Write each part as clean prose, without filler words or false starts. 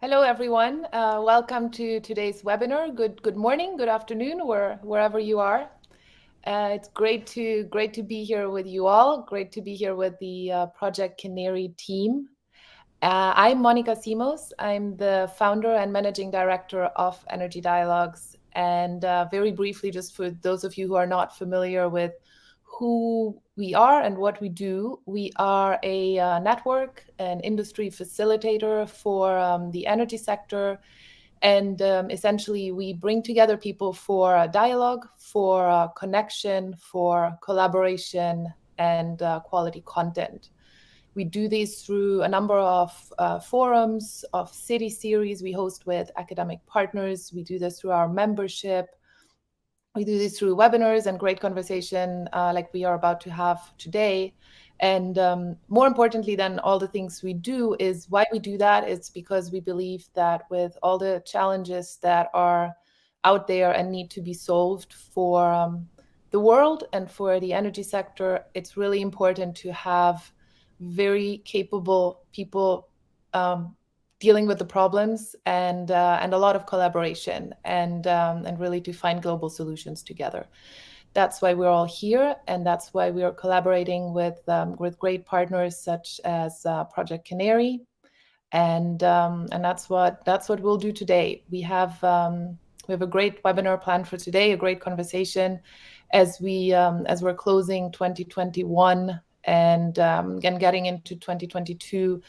Hello, everyone. Welcome to today's webinar. Good morning, good afternoon, wherever you are. It's great to be here with you all. Great to be here with the Project Canary team. I'm Monica Simos. I'm the founder and managing director of Energy Dialogues. And very briefly, just for those of you who are not familiar with who we are and what we do, we are a network, an industry facilitator for the energy sector. And essentially, we bring together people for dialogue, for connection, for collaboration, and quality content. We do these through a number of forums, of city series we host with academic partners. We do this through our membership. We do this through webinars and great conversation like we are about to have today. And more importantly than all the things we do is why we do that. It's because we believe that with all the challenges that are out there and need to be solved for the world and for the energy sector, it's really important to have very capable people dealing with the problems and a lot of collaboration and really to find global solutions together. That's why we're all here, and that's why we are collaborating with great partners such as Project Canary, and that's what we'll do today. We have a great webinar planned for today, a great conversation as we're closing 2021 and again getting into 2022.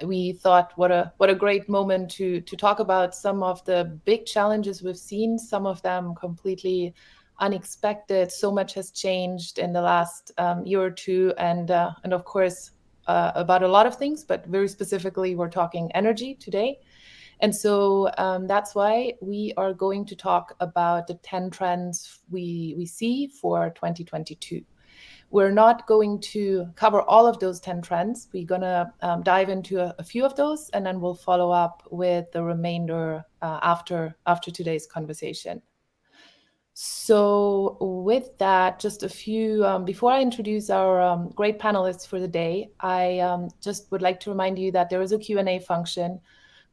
We thought what a great moment to talk about some of the big challenges we've seen, some of them completely unexpected. So much has changed in the last year or two, and of course about a lot of things, but very specifically we're talking energy today. And so that's why we are going to talk about the 10 trends we see for 2022. We're not going to cover all of those 10 trends. We're going to dive into a few of those, and then we'll follow up with the remainder after today's conversation. So with that, just a few, before I introduce our great panelists for the day, I just would like to remind you that there is a Q&A function.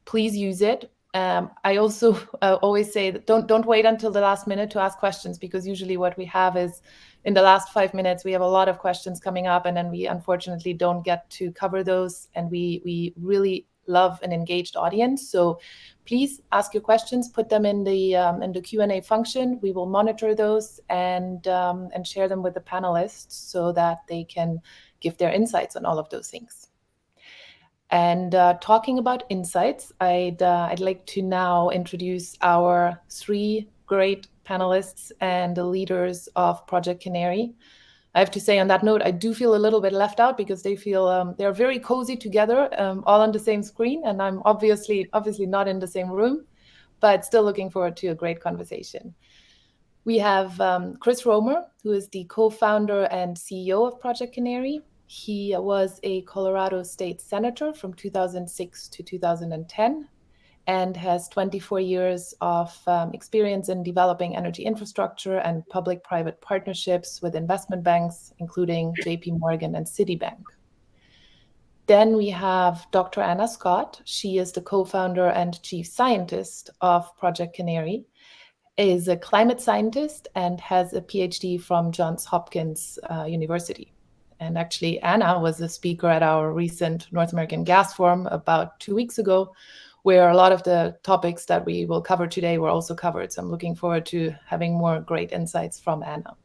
Please use it. I also always say that don't wait until the last minute to ask questions, because usually what we have is in the last 5 minutes, we have a lot of questions coming up, and then we unfortunately don't get to cover those. And we really love an engaged audience. So please ask your questions, put them in the Q&A function. We will monitor those and share them with the panelists so that they can give their insights on all of those things. And talking about insights, I'd like to now introduce our three great panelists and the leaders of Project Canary. I have to say on that note, I do feel a little bit left out because they feel they're very cozy together, all on the same screen, and I'm obviously not in the same room, but still looking forward to a great conversation. We have Chris Romer, who is the co-founder and CEO of Project Canary. He was a Colorado State Senator from 2006 to 2010 and has 24 years of experience in developing energy infrastructure and public-private partnerships with investment banks, including JP Morgan and Citibank. Then we have Dr. Anna Scott. She is the co-founder and chief scientist of Project Canary, is a climate scientist, and has a PhD from Johns Hopkins University. And actually, Anna was a speaker at our recent North American Gas Forum about 2 weeks ago, where a lot of the topics that we will cover today were also covered. So I'm looking forward to having more great insights from Anna.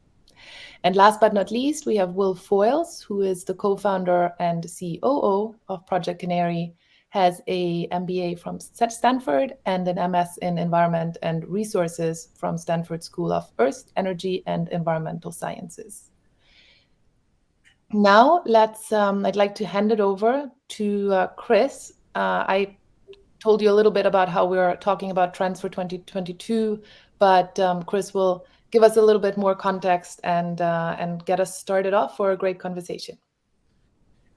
And last but not least, we have Will Foyles, who is the co-founder and COO of Project Canary, has a MBA from Stanford and an MS in Environment and Resources from Stanford School of Earth, Energy, and Environmental Sciences. Now, I'd like to hand it over to Chris. I told you a little bit about how we're talking about trends for 2022, but Chris will give us a little bit more context and get us started off for a great conversation.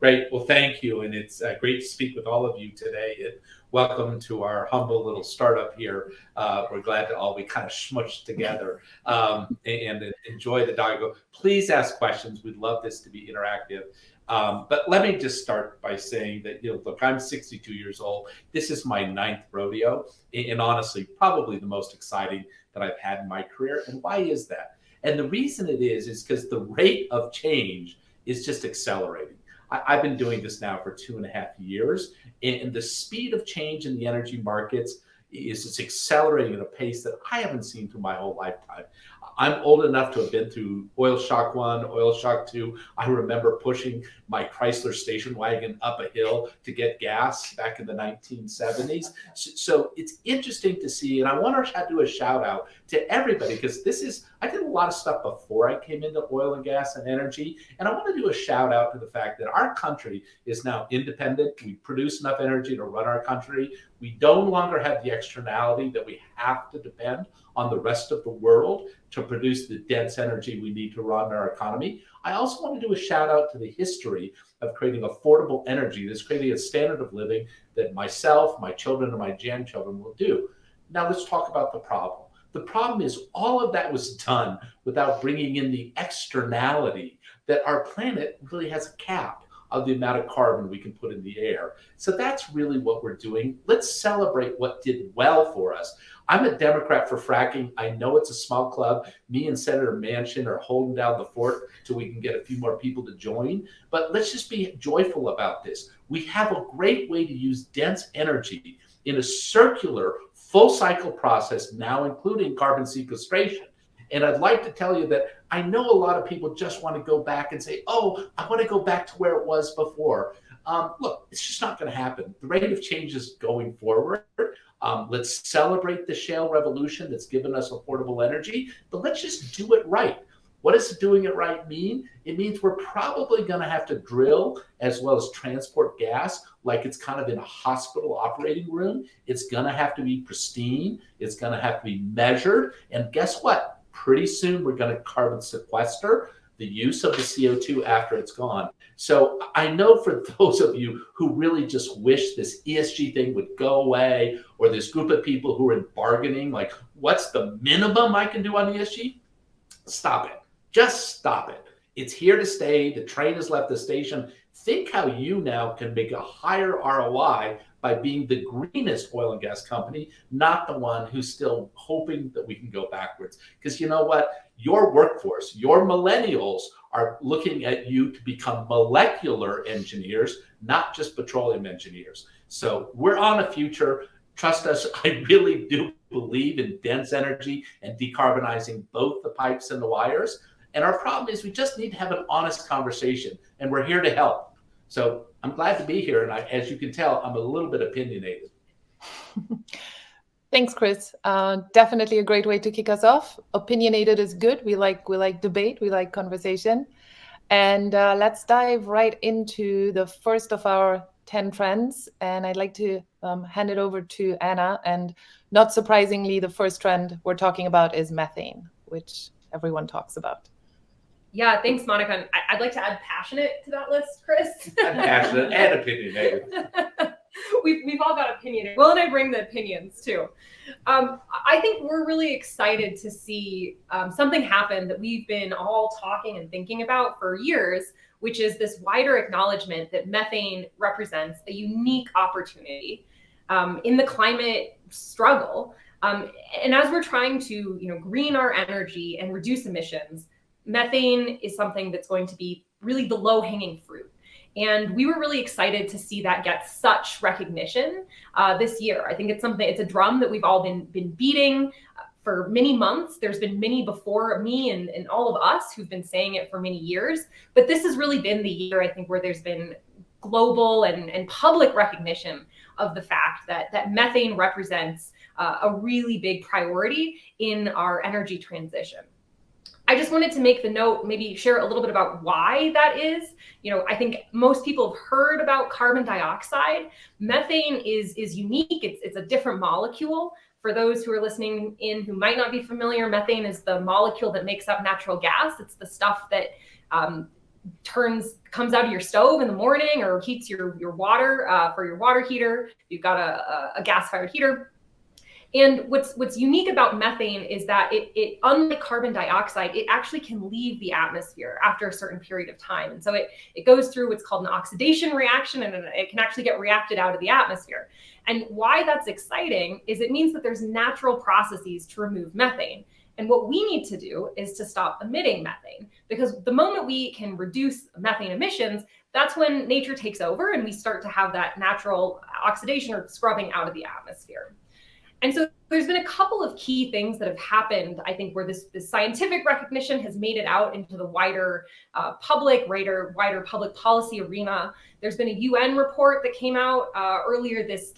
Great. Well, thank you. And it's great to speak with all of you today. And welcome to our humble little startup here. We're glad to all be kind of smushed together and enjoy the dialogue. Please ask questions. We'd love this to be interactive. But let me just start by saying that, look, I'm 62 years old. This is my ninth rodeo. And honestly, probably the most exciting that I've had in my career. And why is that? And the reason it is because the rate of change is just accelerating. I've been doing this now for 2.5 years, and the speed of change in the energy markets is just accelerating at a pace that I haven't seen through my whole lifetime. I'm old enough to have been through oil shock 1, oil shock 2. I remember pushing my Chrysler station wagon up a hill to get gas back in the 1970s. So it's interesting to see, and I want to do a shout out to everybody, because I did a lot of stuff before I came into oil and gas and energy, and I want to do a shout out to the fact that our country is now independent. We produce enough energy to run our country. We no longer have the externality that we have to depend on the rest of the world to produce the dense energy we need to run our economy. I also want to do a shout out to the history of creating affordable energy that's creating a standard of living that myself, my children, and my grandchildren will do. Now let's talk about the problem. The problem is all of that was done without bringing in the externality that our planet really has a cap of the amount of carbon we can put in the air. So that's really what we're doing. Let's celebrate what did well for us. I'm a Democrat for fracking. I know it's a small club. Me and Senator Manchin are holding down the fort so we can get a few more people to join. But let's just be joyful about this. We have a great way to use dense energy in a circular, full cycle process, now including carbon sequestration. And I'd like to tell you that I know a lot of people just want to go back and say, oh, I want to go back to where it was before. Look, it's just not going to happen. The rate of change is going forward. Let's celebrate the shale revolution that's given us affordable energy, but let's just do it right. What does doing it right mean? It means we're probably going to have to drill as well as transport gas like it's kind of in a hospital operating room. It's going to have to be pristine. It's going to have to be measured. And guess what? Pretty soon we're going to carbon sequester the use of the CO2 after it's gone. So I know for those of you who really just wish this ESG thing would go away, or this group of people who are in bargaining, like, what's the minimum I can do on ESG? Stop it. Just stop it. It's here to stay. The train has left the station. Think how you now can make a higher ROI by being the greenest oil and gas company, not the one who's still hoping that we can go backwards. Because you know what? Your workforce, your millennials are looking at you to become molecular engineers, not just petroleum engineers. So we're on a future. Trust us, I really do believe in dense energy and decarbonizing both the pipes and the wires. And our problem is we just need to have an honest conversation, and we're here to help. So I'm glad to be here. And as you can tell, I'm a little bit opinionated. Thanks, Chris. Definitely a great way to kick us off. Opinionated is good. We like debate. We like conversation. And let's dive right into the first of our 10 trends. And I'd like to hand it over to Anna. And not surprisingly, the first trend we're talking about is methane, which everyone talks about. Yeah, thanks, Monica. And I'd like to add passionate to that list, Chris. And passionate and opinionated. We've all got opinions. Will and I bring the opinions too. I think we're really excited to see something happen that we've been all talking and thinking about for years, which is this wider acknowledgement that methane represents a unique opportunity in the climate struggle. And as we're trying to, green our energy and reduce emissions, methane is something that's going to be really the low-hanging fruit. And we were really excited to see that get such recognition this year. I think it's a drum that we've all been beating for many months. There's been many before me and all of us who've been saying it for many years. But this has really been the year, I think, where there's been global and public recognition of the fact that methane represents a really big priority in our energy transition. I just wanted to make the note, maybe share a little bit about why that is. I think most people have heard about carbon dioxide. Methane is unique. It's a different molecule. For those who are listening in who might not be familiar, methane is the molecule that makes up natural gas. It's the stuff that comes out of your stove in the morning or heats your water for your water heater. You've got a gas-fired heater. And what's unique about methane is that it unlike carbon dioxide, it actually can leave the atmosphere after a certain period of time. And so it goes through what's called an oxidation reaction, and it can actually get reacted out of the atmosphere. And why that's exciting is it means that there's natural processes to remove methane. And what we need to do is to stop emitting methane, because the moment we can reduce methane emissions, that's when nature takes over and we start to have that natural oxidation or scrubbing out of the atmosphere. And so there's been a couple of key things that have happened, I think, where this scientific recognition has made it out into the wider wider public policy arena. There's been a UN report that came out earlier this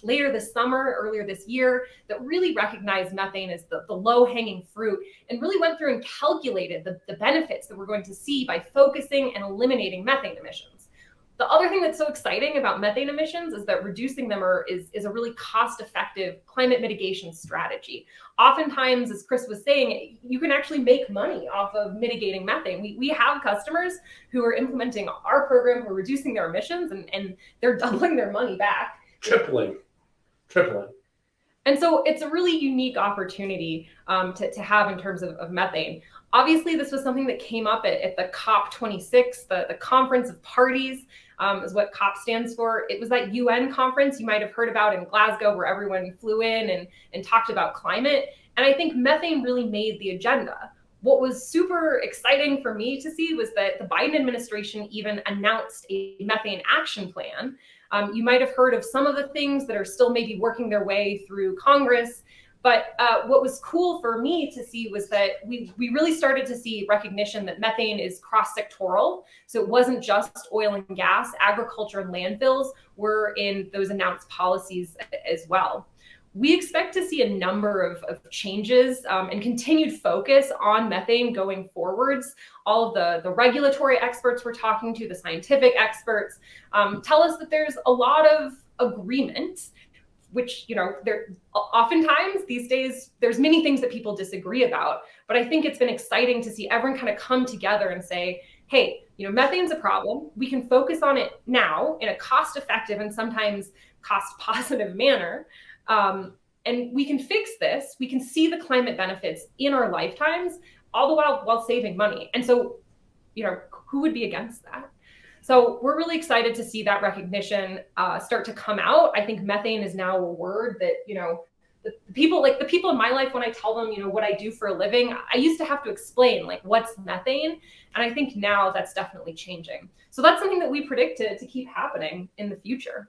year that really recognized methane as the low-hanging fruit and really went through and calculated the benefits that we're going to see by focusing and eliminating methane emissions. The other thing that's so exciting about methane emissions is that reducing them is a really cost-effective climate mitigation strategy. Oftentimes, as Chris was saying, you can actually make money off of mitigating methane. We have customers who are implementing our program, who are reducing their emissions, and they're doubling their money back. Tripling. And so it's a really unique opportunity to have in terms of methane. Obviously, this was something that came up at the COP26, the Conference of Parties, is what COP stands for. It was that UN conference you might have heard about in Glasgow, where everyone flew in and talked about climate. And I think methane really made the agenda. What was super exciting for me to see was that the Biden administration even announced a methane action plan. You might have heard of some of the things that are still maybe working their way through Congress. But what was cool for me to see was that we really started to see recognition that methane is cross-sectoral. So it wasn't just oil and gas, agriculture and landfills were in those announced policies as well. We expect to see a number of changes and continued focus on methane going forwards. All of the regulatory experts we're talking to, the scientific experts, tell us that there's a lot of agreement, which, there oftentimes these days, there's many things that people disagree about. But I think it's been exciting to see everyone kind of come together and say, hey, methane's a problem. We can focus on it now in a cost-effective and sometimes cost-positive manner. And we can fix this. We can see the climate benefits in our lifetimes, all the while saving money. And so, who would be against that? So we're really excited to see that recognition start to come out. I think methane is now a word that, the people in my life, when I tell them, what I do for a living, I used to have to explain what's methane. And I think now that's definitely changing. So that's something that we predict to keep happening in the future.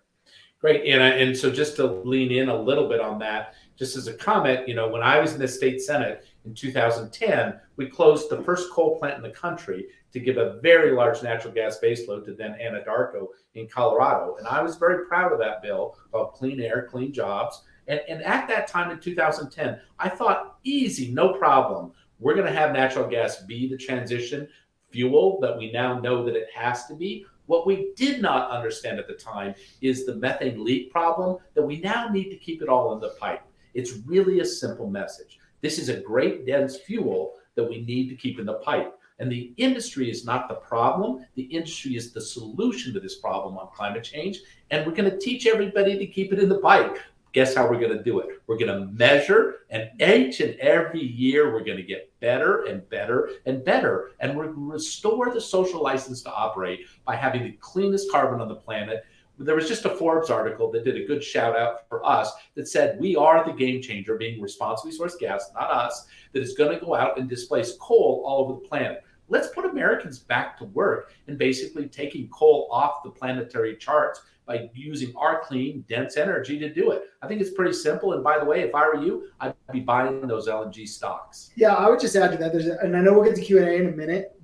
Great. And so just to lean in a little bit on that, just as a comment, when I was in the state Senate in 2010, we closed the first coal plant in the country to give a very large natural gas baseload to then Anadarko in Colorado. And I was very proud of that bill called Clean Air, Clean Jobs. And at that time in 2010, I thought, easy, no problem. We're going to have natural gas be the transition fuel that we now know that it has to be. What we did not understand at the time is the methane leak problem that we now need to keep it all in the pipe. It's really a simple message. This is a great dense fuel that we need to keep in the pipe. And the industry is not the problem. The industry is the solution to this problem on climate change. And we're going to teach everybody to keep it in the pipe. Guess how we're going to do it? We're going to measure, and each and every year we're going to get better and better and better. And we're going to restore the social license to operate by having the cleanest carbon on the planet. There was just a Forbes article that did a good shout out for us that said we are the game changer, being responsibly sourced gas, not us, that is going to go out and displace coal all over the planet. Let's put Americans back to work and basically taking coal off the planetary charts by using our clean, dense energy to do it. I think it's pretty simple. And by the way, if I were you, I'd be buying those LNG stocks. Yeah, I would just add to that. And I know we'll get to Q&A in a minute,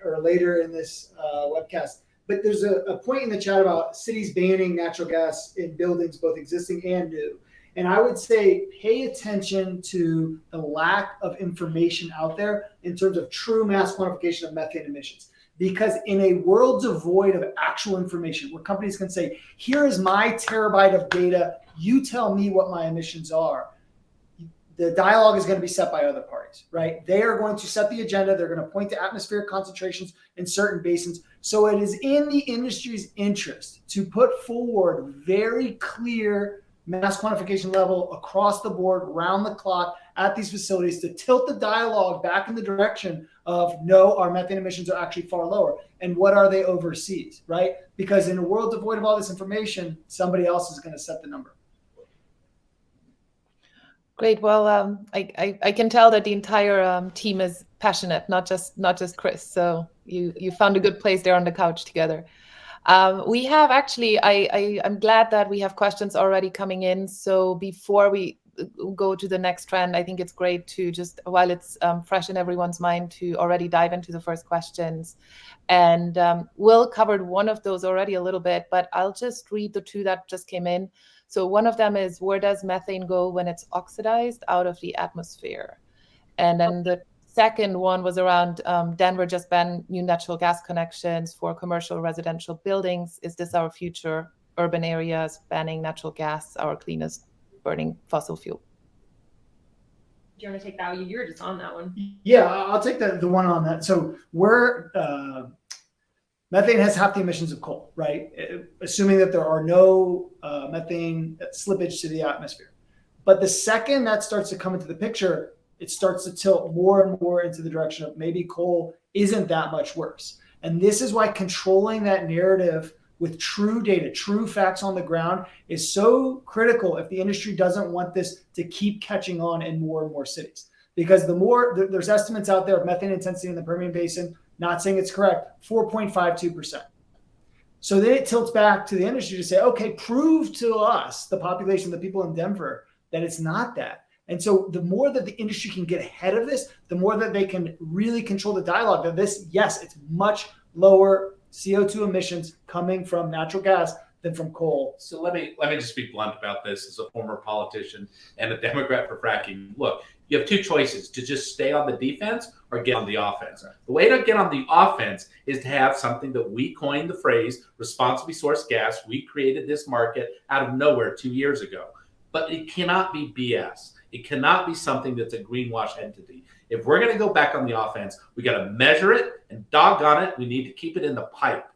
or later in this webcast. But there's a point in the chat about cities banning natural gas in buildings, both existing and new. And I would say pay attention to the lack of information out there in terms of true mass quantification of methane emissions. Because in a world devoid of actual information, where companies can say, here is my terabyte of data, you tell me what my emissions are, the dialogue is going to be set by other parties, right? They are going to set the agenda. They're going to point to atmospheric concentrations in certain basins. So it is in the industry's interest to put forward very clear mass quantification level across the board, round the clock at these facilities to tilt the dialogue back in the direction of no, our methane emissions are actually far lower. And what are they overseas, right? Because in a world devoid of all this information, somebody else is going to set the number. Great. Well, I can tell that the entire team is passionate, not just Chris. So you found a good place there on the couch together. We have actually, I'm glad that we have questions already coming in. So before we go to the next trend, I think it's great to just, while it's fresh in everyone's mind, to already dive into the first questions. And Will covered one of those already a little bit, but I'll just read the two that just came in. So one of them is, where does methane go when it's oxidized out of the atmosphere? And then the second one was around Denver just banned new natural gas connections for commercial residential buildings. Is this our future? Urban areas banning natural gas, our cleanest burning fossil fuel? Do you want to take that? You were just on that one. Yeah, I'll take the one on that. So we're methane has half the emissions of coal, right? Assuming that there are no methane slippage to the atmosphere. But the second that starts to come into the picture, it starts to tilt more and more into the direction of maybe coal isn't that much worse. And this is why controlling that narrative with true data, true facts on the ground is so critical if the industry doesn't want this to keep catching on in more and more cities. Because the more, there's estimates out there of methane intensity in the Permian Basin, not saying it's correct, 4.52%. So then it tilts back to the industry to say, okay, prove to us, the population, the people in Denver, that it's not that. And so the more that the industry can get ahead of this, the more that they can really control the dialogue of this. Yes, it's much lower CO2 emissions coming from natural gas than from coal. So let me just be blunt about this as a former politician and a Democrat for fracking. Look, you have two choices: to just stay on the defense or get on the offense. The way to get on the offense is to have something that we coined the phrase responsibly sourced gas. We created this market out of nowhere 2 years ago. But it cannot be BS. It cannot be something that's a greenwash entity. If we're going to go back on the offense, we got to measure it, and doggone it, we need to keep it in the pipe.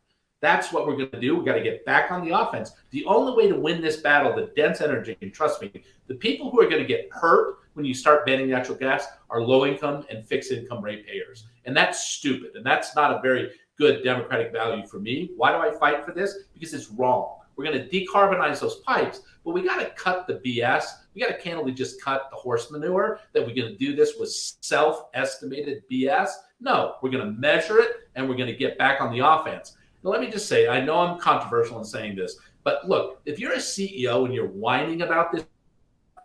That's what we're going to do. We got to get back on the offense. The only way to win this battle, the dense energy, and trust me, the people who are going to get hurt when you start banning natural gas are low-income and fixed-income ratepayers. And that's stupid, and that's not a very good democratic value for me. Why do I fight for this? Because it's wrong. We're going to decarbonize those pipes, but we got to cut the BS. We got to candidly just cut the horse manure that we're going to do this with self-estimated BS. No, we're going to measure it, and we're going to get back on the offense. Now, let me just say, I know I'm controversial in saying this, but look, if you're a CEO and you're whining about this,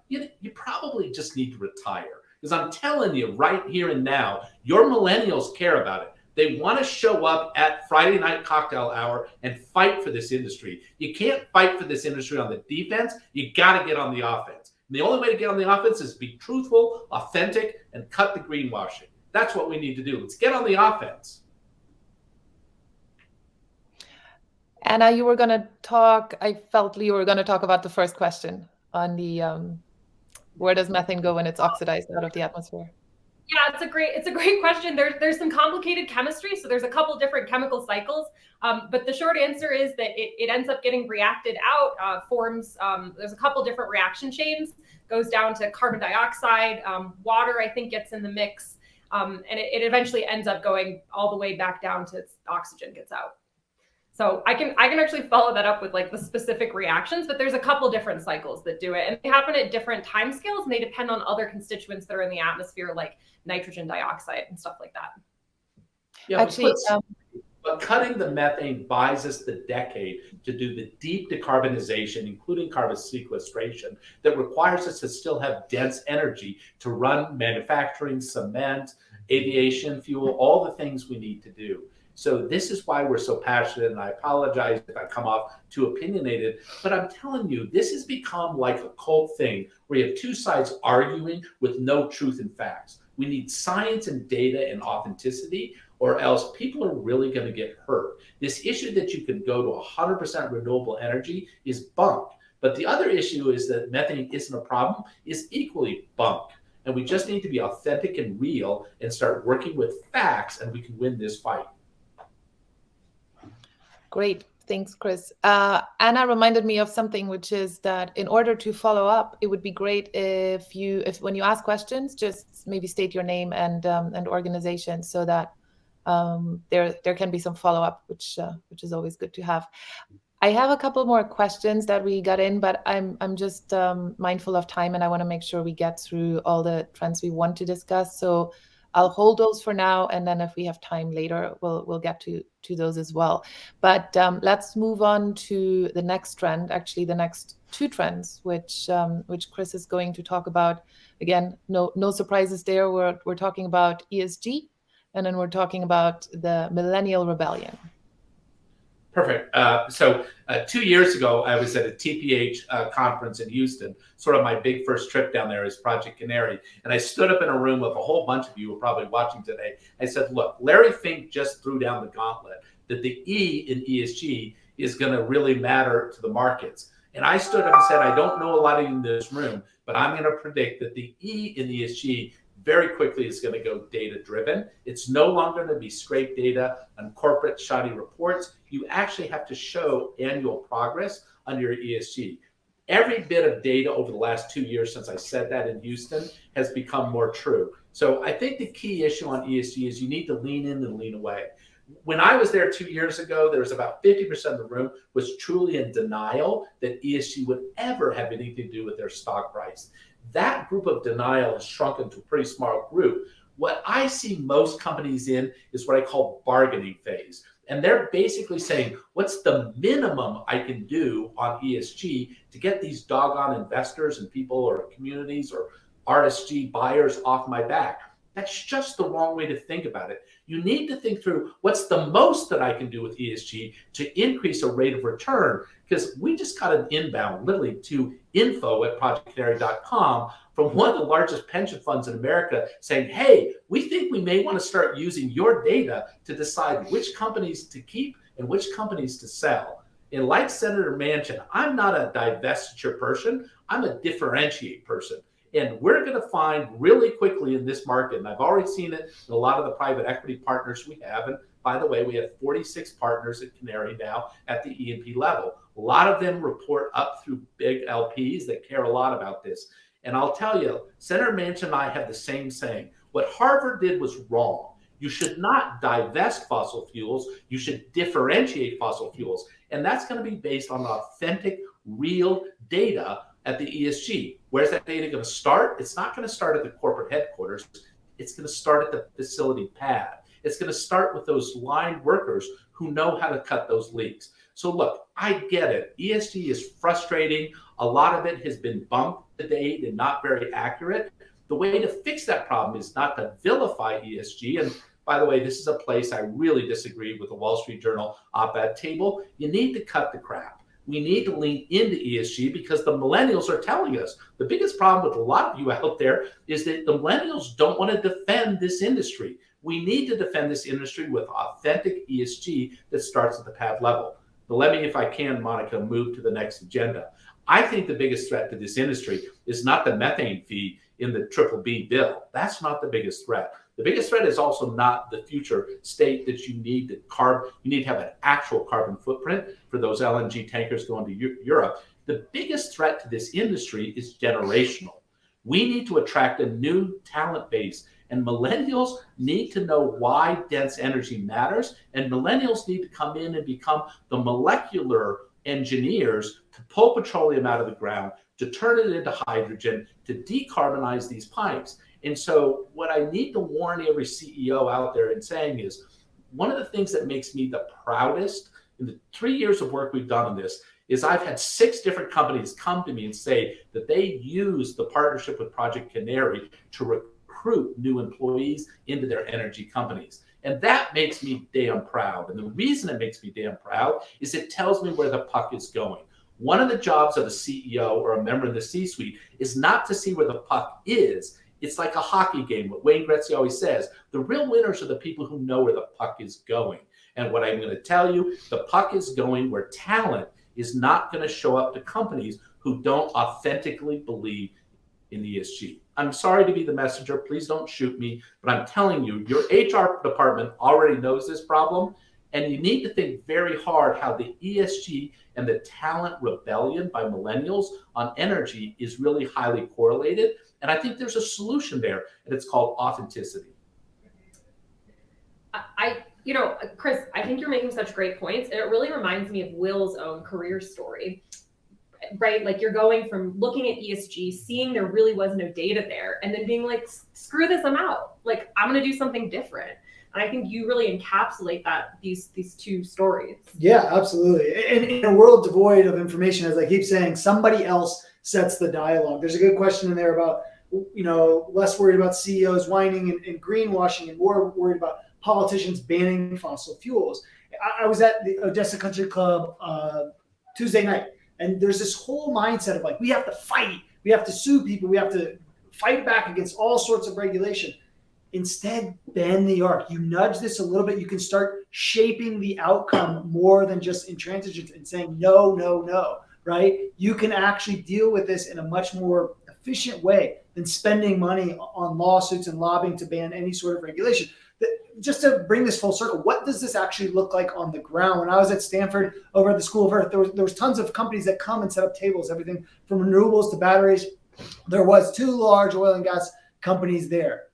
you probably just need to retire. Because I'm telling you right here and now, your millennials care about it. They want to show up at Friday night cocktail hour and fight for this industry. You can't fight for this industry on the defense. You got to get on the offense. And the only way to get on the offense is be truthful, authentic, and cut the greenwashing. That's what we need to do. Let's get on the offense. Anna, you were going to talk, I felt you were going to talk about the first question on the where does methane go when it's oxidized out of the atmosphere? Yeah, it's a great question. There's some complicated chemistry, so there's a couple different chemical cycles. But the short answer is that it ends up getting reacted out, forms. There's a couple different reaction chains. Goes down to carbon dioxide, water. I think gets in the mix, and it eventually ends up going all the way back down to oxygen gets out. So I can actually follow that up with like the specific reactions, but there's a couple different cycles that do it, and they happen at different time scales, and they depend on other constituents that are in the atmosphere, like nitrogen dioxide and stuff like that. Yeah, actually, but cutting the methane buys us the decade to do the deep decarbonization, including carbon sequestration, that requires us to still have dense energy to run manufacturing, cement, aviation fuel, all the things we need to do. So this is why we're so passionate, and I apologize if I come off too opinionated, but I'm telling you, this has become like a cult thing where you have two sides arguing with no truth and facts. We need science and data and authenticity, or else people are really going to get hurt. This issue that you can go to 100% renewable energy is bunk. But the other issue is that methane isn't a problem is equally bunk. And we just need to be authentic and real and start working with facts, and we can win this fight. Great. Thanks, Chris. Anna reminded me of something, which is that in order to follow up, it would be great if when you ask questions, just maybe state your name and organization, so that there can be some follow up, which is always good to have. I have a couple more questions that we got in, but I'm just mindful of time, and I want to make sure we get through all the trends we want to discuss. So I'll hold those for now, and then if we have time later, we'll get to those as well. But let's move on to the next trend, actually the next two trends, which Chris is going to talk about. Again, no surprises there. We're talking about ESG, and then we're talking about the Millennial Rebellion. Perfect. So 2 years ago, I was at a TPH conference in Houston, sort of my big first trip down there as Project Canary. And I stood up in a room with a whole bunch of you who are probably watching today. I said, look, Larry Fink just threw down the gauntlet that the E in ESG is going to really matter to the markets. And I stood up and said, I don't know a lot of you in this room, but I'm going to predict that the E in ESG very quickly is going to go data driven. It's no longer going to be scrape data on corporate shoddy reports. You actually have to show annual progress on your ESG. Every bit of data over the last 2 years since I said that in Houston has become more true. So I think the key issue on ESG is you need to lean in and lean away. When I was there 2 years ago, there was about 50% of the room was truly in denial that ESG would ever have anything to do with their stock price. That group of denial has shrunk into a pretty small group. What I see most companies in is what I call bargaining phase. And they're basically saying, what's the minimum I can do on ESG to get these doggone investors and people or communities or RSG buyers off my back? That's just the wrong way to think about it. You need to think through what's the most that I can do with ESG to increase a rate of return, because we just got an inbound literally to info@projectcanary.com from one of the largest pension funds in America saying, hey, we think we may want to start using your data to decide which companies to keep and which companies to sell. And like Senator Manchin, I'm not a divestiture person, I'm a differentiate person. And we're going to find really quickly in this market, and I've already seen it in a lot of the private equity partners we have. And by the way, we have 46 partners at Canary now at the E&P level. A lot of them report up through big LPs that care a lot about this. And I'll tell you, Senator Manchin and I have the same saying. What Harvard did was wrong. You should not divest fossil fuels. You should differentiate fossil fuels. And that's going to be based on authentic, real data at the ESG. Where's that data going to start? It's not going to start at the corporate headquarters. It's going to start at the facility pad. It's going to start with those line workers who know how to cut those leaks. So look, I get it. ESG is frustrating. A lot of it has been bumped to date and not very accurate. The way to fix that problem is not to vilify ESG. And by the way, this is a place I really disagree with the Wall Street Journal op-ed table. You need to cut the crap. We need to lean into ESG because the millennials are telling us the biggest problem with a lot of you out there is that the millennials don't want to defend this industry. We need to defend this industry with authentic ESG that starts at the pad level. But let me, if I can, Monica, move to the next agenda. I think the biggest threat to this industry is not the methane fee in the BBB bill. That's not the biggest threat. The biggest threat is also not the future state that you need to have an actual carbon footprint for those LNG tankers going to Europe. The biggest threat to this industry is generational. We need to attract a new talent base, and millennials need to know why dense energy matters, and millennials need to come in and become the molecular engineers to pull petroleum out of the ground, to turn it into hydrogen, to decarbonize these pipes. And so what I need to warn every CEO out there in saying is, one of the things that makes me the proudest in the 3 years of work we've done on this is I've had 6 different companies come to me and say that they use the partnership with Project Canary to recruit new employees into their energy companies. And that makes me damn proud. And the reason it makes me damn proud is it tells me where the puck is going. One of the jobs of a CEO or a member of the C-suite is not to see where the puck is. It's like a hockey game. What Wayne Gretzky always says, the real winners are the people who know where the puck is going. And what I'm going to tell you, the puck is going where talent is not going to show up to companies who don't authentically believe in ESG. I'm sorry to be the messenger. Please don't shoot me. But I'm telling you, your HR department already knows this problem. And you need to think very hard how the ESG and the talent rebellion by millennials on energy is really highly correlated. And I think there's a solution there, and it's called authenticity. Chris, I think you're making such great points. And it really reminds me of Will's own career story, right? Like you're going from looking at ESG, seeing there really was no data there, and then being like, screw this, I'm out. Like, I'm going to do something different. And I think you really encapsulate these two stories. Yeah, absolutely. And in a world devoid of information, as I keep saying, somebody else sets the dialogue. There's a good question in there about, less worried about CEOs whining and greenwashing and more worried about politicians banning fossil fuels. I was at the Odessa Country Club Tuesday night, and there's this whole mindset of like, we have to fight, we have to sue people, we have to fight back against all sorts of regulation. Instead, bend the arc. You nudge this a little bit, you can start shaping the outcome more than just intransigence and saying no, no, no, right? You can actually deal with this in a much more efficient way than spending money on lawsuits and lobbying to ban any sort of regulation. Just to bring this full circle, what does this actually look like on the ground? When I was at Stanford over at the School of Earth, there was tons of companies that come and set up tables, everything from renewables to batteries. There was 2 large oil and gas companies there.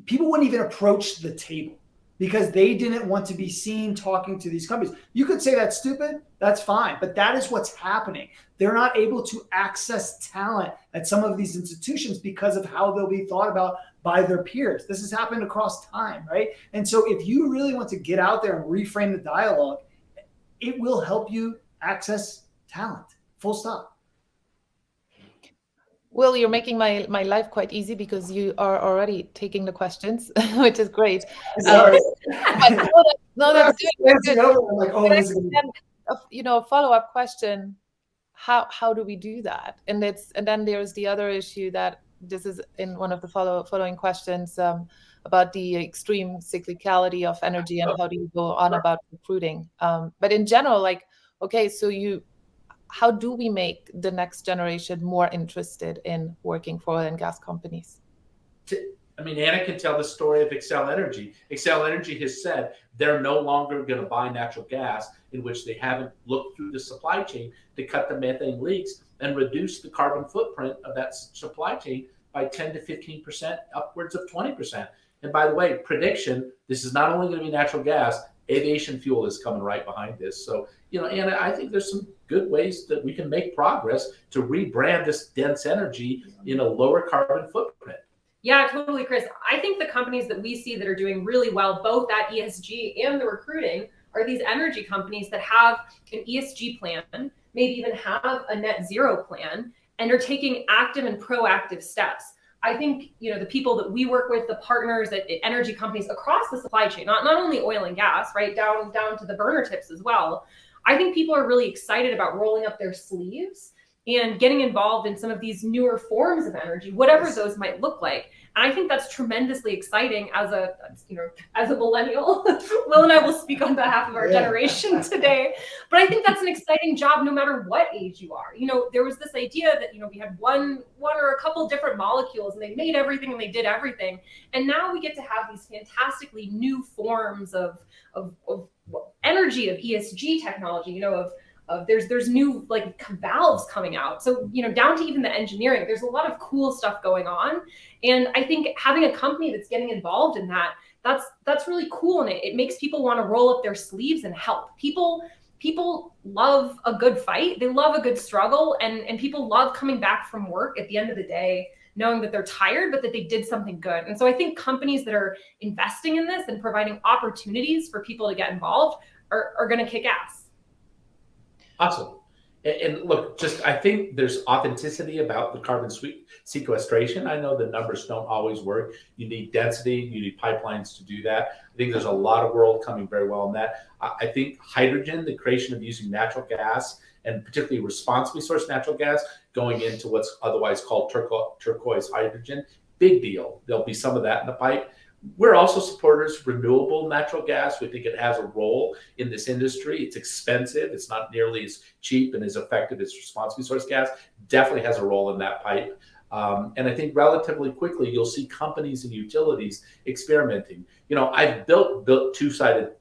People wouldn't even approach the table because they didn't want to be seen talking to these companies. You could say that's stupid, that's fine, but that is what's happening. They're not able to access talent at some of these institutions because of how they'll be thought about by their peers. This has happened across time, right? And so if you really want to get out there and reframe the dialogue, it will help you access talent, full stop. Will, you're making my life quite easy because you are already taking the questions, which is great. Sorry. No, that's good. I'm like, oh, this is a follow-up question. How do we do that? And then there's the other issue that this is in one of the following questions about the extreme cyclicality of energy and how do you go on about recruiting. But in general, like, okay, so how do we make the next generation more interested in working for oil and gas companies? I mean, Anna can tell the story of Xcel Energy. Xcel Energy has said they're no longer going to buy natural gas in which they haven't looked through the supply chain to cut the methane leaks and reduce the carbon footprint of that supply chain by 10 to 15%, upwards of 20%. And by the way, prediction, this is not only going to be natural gas, aviation fuel is coming right behind this. So, Anna, I think there's some good ways that we can make progress to rebrand this dense energy in a lower carbon footprint. Yeah, totally, Chris. I think the companies that we see that are doing really well, both at ESG and the recruiting, are these energy companies that have an ESG plan, maybe even have a net zero plan, and are taking active and proactive steps. I think, the people that we work with, the partners at energy companies across the supply chain, not only oil and gas, right, down to the burner tips as well. I think people are really excited about rolling up their sleeves and getting involved in some of these newer forms of energy, whatever those might look like. And I think that's tremendously exciting as a millennial. Will and I will speak on behalf of our generation today. But I think that's an exciting job no matter what age you are. There was this idea that, we had one or a couple different molecules and they made everything and they did everything. And now we get to have these fantastically new forms of energy, of ESG technology, there's new like valves coming out. So, down to even the engineering, there's a lot of cool stuff going on. And I think having a company that's getting involved in that's really cool. And it makes people want to roll up their sleeves and help. People love a good fight. They love a good struggle. And people love coming back from work at the end of the day, knowing that they're tired, but that they did something good. And so I think companies that are investing in this and providing opportunities for people to get involved are going to kick ass. Awesome. And look, I think there's authenticity about the carbon sequestration. I know the numbers don't always work. You need density, you need pipelines to do that. I think there's a lot of world coming very well in that. I think hydrogen, the creation of using natural gas, and particularly responsibly sourced natural gas, going into what's otherwise called turquoise hydrogen, big deal. There'll be some of that in the pipe. We're also supporters of renewable natural gas. We think it has a role in this industry. It's expensive. It's not nearly as cheap and as effective as responsibly sourced gas. Definitely has a role in that pipe. And I think relatively quickly, you'll see companies and utilities experimenting. I've built two-sided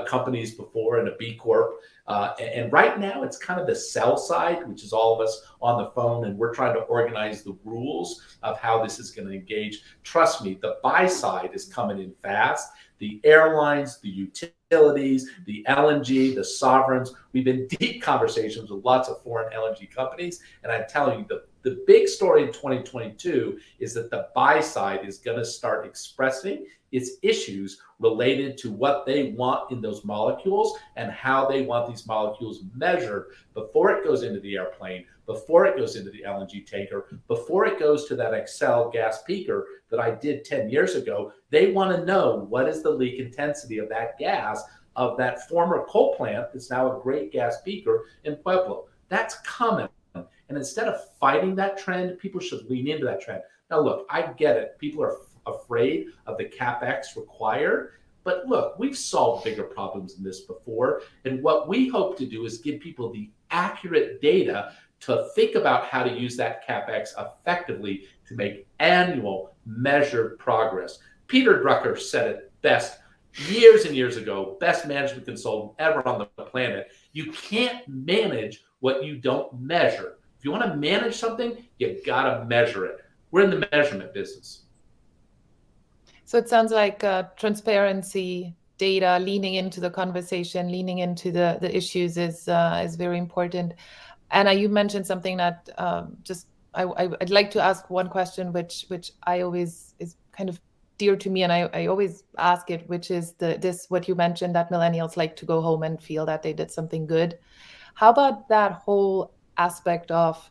companies before in a B Corp. And right now, it's kind of the sell side, which is all of us on the phone, and we're trying to organize the rules of how this is going to engage. Trust me, the buy side is coming in fast. The airlines, the utilities, the LNG, the sovereigns. We've been in deep conversations with lots of foreign LNG companies, and I'm telling you, the big story in 2022 is that the buy side is going to start expressing its issues related to what they want in those molecules and how they want these molecules measured before it goes into the airplane, before it goes into the LNG tanker, before it goes to that Excel gas peaker that I did 10 years ago. They want to know what is the leak intensity of that gas of that former coal plant that's now a great gas peaker in Pueblo. That's coming. And instead of fighting that trend, people should lean into that trend. Now, look, I get it. People are afraid of the CapEx required. But look, we've solved bigger problems than this before. And what we hope to do is give people the accurate data to think about how to use that CapEx effectively to make annual measured progress. Peter Drucker said it best years and years ago, best management consultant ever on the planet. You can't manage what you don't measure. If you want to manage something, you got to measure it. We're in the measurement business. So it sounds like transparency, data, leaning into the conversation, leaning into the issues is very important. Anna, you mentioned something that I'd like to ask one question, which I always is kind of dear to me, and I always ask it, which is what you mentioned, that millennials like to go home and feel that they did something good. How about that whole aspect of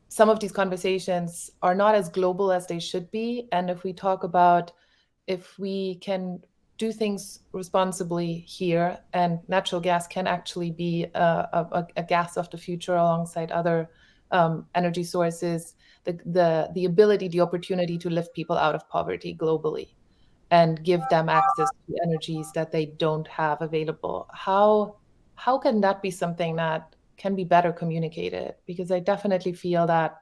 some of these conversations are not as global as they should be? And if we talk about if we can do things responsibly here, and natural gas can actually be a gas of the future alongside other energy sources, the ability, the opportunity to lift people out of poverty globally and give them access to energies that they don't have available. How can that be something that can be better communicated? Because I definitely feel that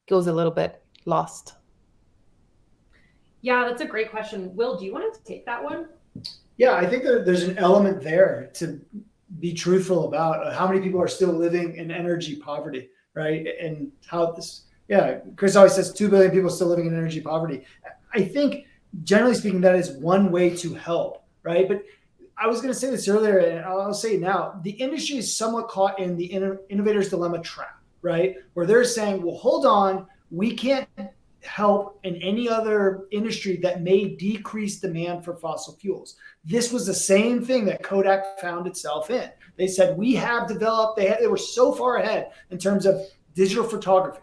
goes a little bit lost. Yeah, that's a great question. Will, do you want to take that one? Yeah, I think there's an element there to be truthful about how many people are still living in energy poverty, right? And how Chris always says 2 billion people still living in energy poverty. I think, generally speaking, that is one way to help, right? But I was going to say this earlier, and I'll say it now. The industry is somewhat caught in the innovator's dilemma trap, right? Where they're saying, well, hold on, we can't help in any other industry that may decrease demand for fossil fuels. This was the same thing that Kodak found itself in. They said, we have developed, they were so far ahead in terms of digital photography,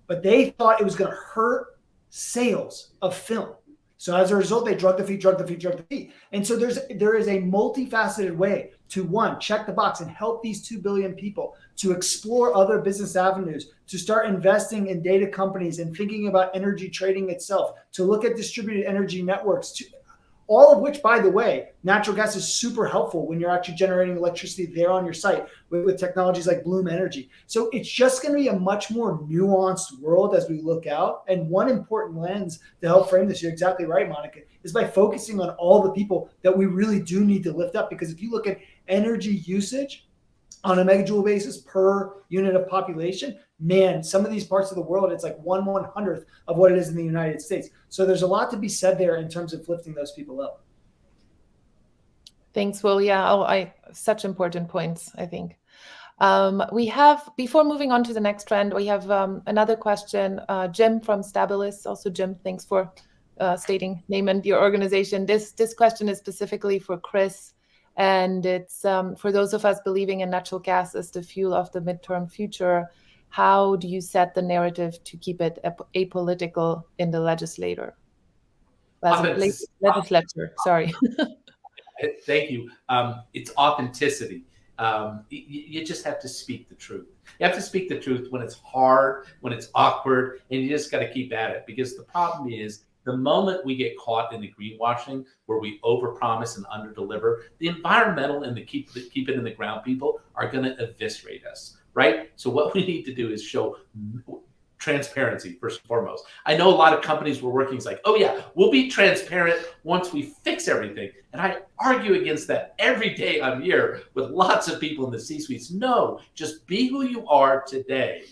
but they thought it was going to hurt sales of film. So as a result, they drug the feet. And so there is a multifaceted way to, one, check the box and help these 2 billion people to explore other business avenues, to start investing in data companies and thinking about energy trading itself, to look at distributed energy networks, all of which, by the way, natural gas is super helpful when you're actually generating electricity there on your site with technologies like Bloom Energy. So it's just going to be a much more nuanced world as we look out. And one important lens to help frame this, you're exactly right, Monica, is by focusing on all the people that we really do need to lift up. Because if you look at energy usage on a megajoule basis per unit of population, man, some of these parts of the world, it's like 1/100th of what it is in the United States. So there's a lot to be said there in terms of lifting those people up. Thanks, Will. Yeah, such important points, I think. We have, before moving on to the next trend, we have another question. Jim from Stabilis. Also, Jim, thanks for stating name and your organization. This question is specifically for Chris. And it's for those of us believing in natural gas as the fuel of the midterm future, how do you set the narrative to keep it apolitical in the legislature? Sorry. Thank you. It's authenticity. You just have to speak the truth. You have to speak the truth when it's hard, when it's awkward, and you just got to keep at it. Because the problem is, the moment we get caught in the greenwashing, where we overpromise and underdeliver, the environmental and the keep it in the ground people are going to eviscerate us, right? So what we need to do is show transparency, first and foremost. I know a lot of companies were working, it's like, oh yeah, we'll be transparent once we fix everything. And I argue against that every day I'm here with lots of people in the C-suites. No, just be who you are today.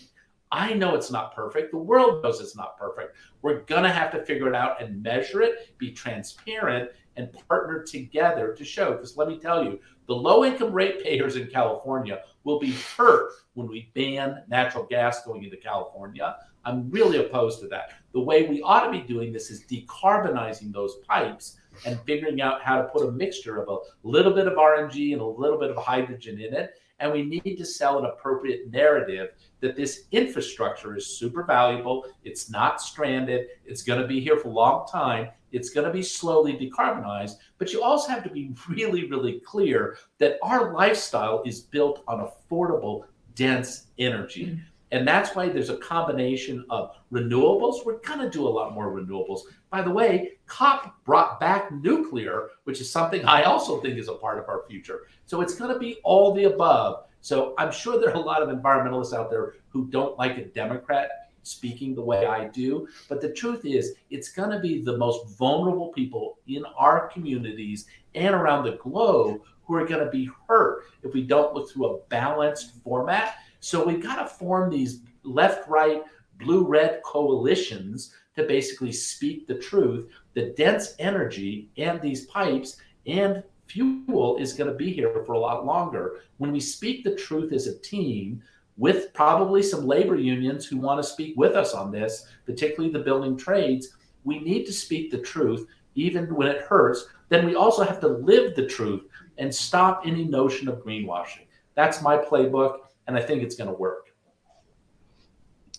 I know it's not perfect. The world knows it's not perfect. We're going to have to figure it out and measure it, be transparent, and partner together to show. Because let me tell you, the low-income ratepayers in California will be hurt when we ban natural gas going into California. I'm really opposed to that. The way we ought to be doing this is decarbonizing those pipes and figuring out how to put a mixture of a little bit of RNG and a little bit of hydrogen in it. And we need to sell an appropriate narrative that this infrastructure is super valuable. It's not stranded. It's going to be here for a long time. It's going to be slowly decarbonized. But you also have to be really, really clear that our lifestyle is built on affordable, dense energy. And that's why there's a combination of renewables. We're going to do a lot more renewables. By the way, COP brought back nuclear, which is something I also think is a part of our future. So it's going to be all the above. So I'm sure there are a lot of environmentalists out there who don't like a Democrat speaking the way I do. But the truth is, it's going to be the most vulnerable people in our communities and around the globe who are going to be hurt if we don't look through a balanced format. So we've got to form these left-right, blue-red coalitions to basically speak the truth. The dense energy and these pipes and fuel is going to be here for a lot longer. When we speak the truth as a team, with probably some labor unions who want to speak with us on this, particularly the building trades, we need to speak the truth even when it hurts. Then we also have to live the truth and stop any notion of greenwashing. That's my playbook, and I think it's going to work.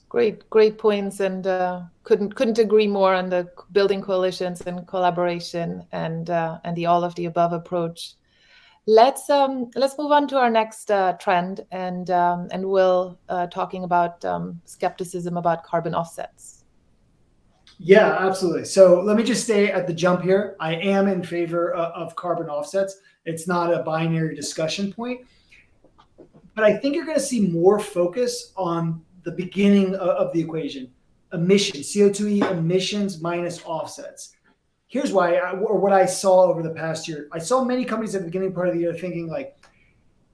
Great points, and couldn't agree more on the building coalitions and collaboration and the all of the above approach. Let's move on to our next trend, and we'll talking about skepticism about carbon offsets. Yeah, absolutely. So let me just stay at the jump here. I am in favor of carbon offsets. It's not a binary discussion point, but I think you're going to see more focus on the beginning of the equation: emissions, CO2e emissions minus offsets. Here's why, or what I saw over the past year. I saw many companies at the beginning part of the year thinking like,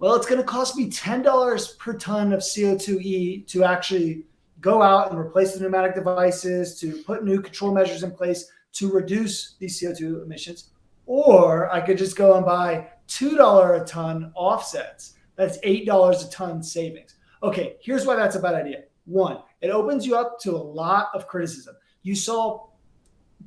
well, it's going to cost me $10 per ton of CO2e to actually go out and replace the pneumatic devices, to put new control measures in place to reduce these CO2 emissions. Or I could just go and buy $2 a ton offsets. That's $8 a ton savings. Okay, here's why that's a bad idea. One, it opens you up to a lot of criticism. You saw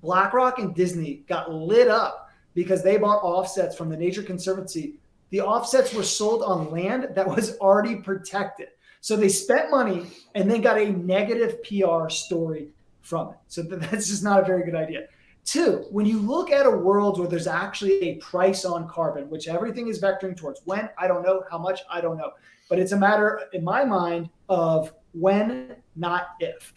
BlackRock and Disney got lit up because they bought offsets from the Nature Conservancy. The offsets were sold on land that was already protected. So they spent money and then got a negative PR story from it. So that's just not a very good idea. Two, when you look at a world where there's actually a price on carbon, which everything is vectoring towards, when, I don't know, how much, I don't know. But it's a matter, in my mind, of when, not if.